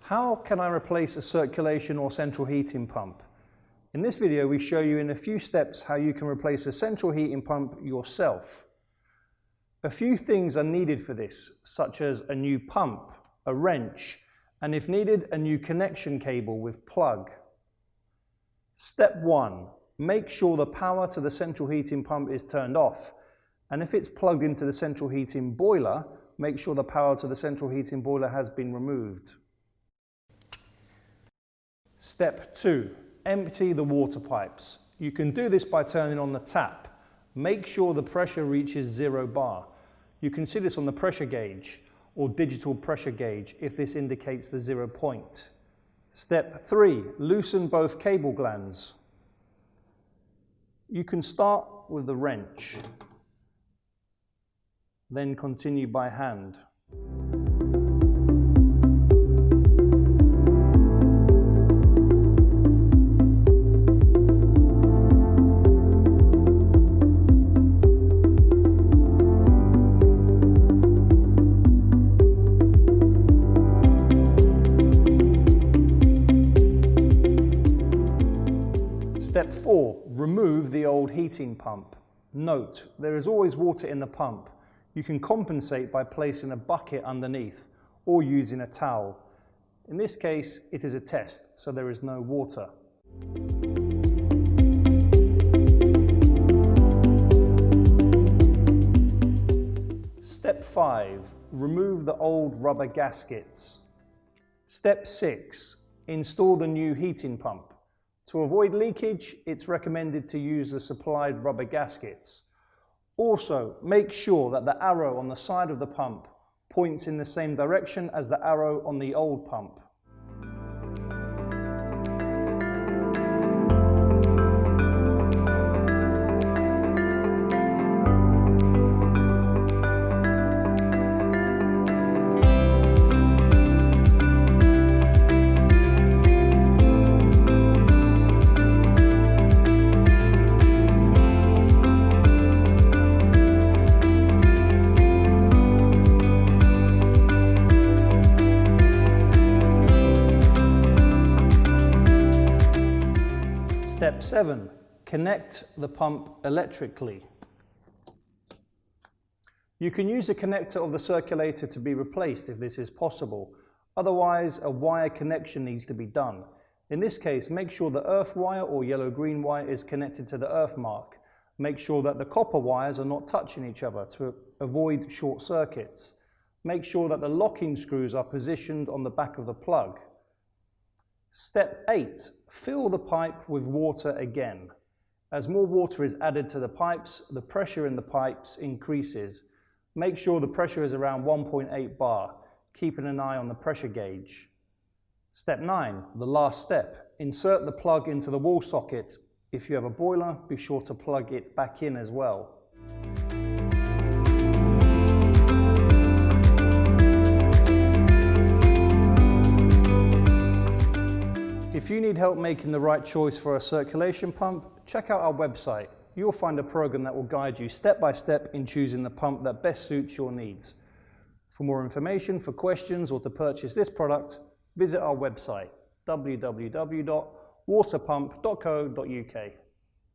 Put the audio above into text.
How can I replace a circulation or central heating pump? In this video we show you in a few steps how you can replace a central heating pump yourself. A few things are needed for this, such as a new pump, a wrench, and if needed, a new connection cable with plug. Step 1. Make sure the power to the central heating pump is turned off, and if it's plugged into the central heating boiler, make sure the power to the central heating boiler has been removed. Step 2. Empty the water pipes. You can do this by turning on the tap. Make sure the pressure reaches 0 bar. You can see this on the pressure gauge or digital pressure gauge if this indicates the 0 point. Step 3. Loosen both cable glands. You can start with the wrench, then continue by hand. Step 4. Remove the old heating pump. Note, there is always water in the pump. You can compensate by placing a bucket underneath or using a towel. In this case, it is a test, so there is no water. Step 5. Remove the old rubber gaskets. Step 6. Install the new heating pump. To avoid leakage, it's recommended to use the supplied rubber gaskets. Also, make sure that the arrow on the side of the pump points in the same direction as the arrow on the old pump. Step 7. Connect the pump electrically. You can use a connector of the circulator to be replaced if this is possible. Otherwise, a wire connection needs to be done. In this case, make sure the earth wire or yellow-green wire is connected to the earth mark. Make sure that the copper wires are not touching each other to avoid short circuits. Make sure that the locking screws are positioned on the back of the plug. Step 8. Fill the pipe with water again. As more water is added to the pipes, the pressure in the pipes increases. Make sure the pressure is around 1.8 bar, keeping an eye on the pressure gauge. Step 9. The last step. Insert the plug into the wall socket. If you have a boiler, be sure to plug it back in as well. If you need help making the right choice for a circulation pump, check out our website. You'll find a program that will guide you step by step in choosing the pump that best suits your needs. For more information, for questions, or to purchase this product, visit our website www.waterpump.co.uk.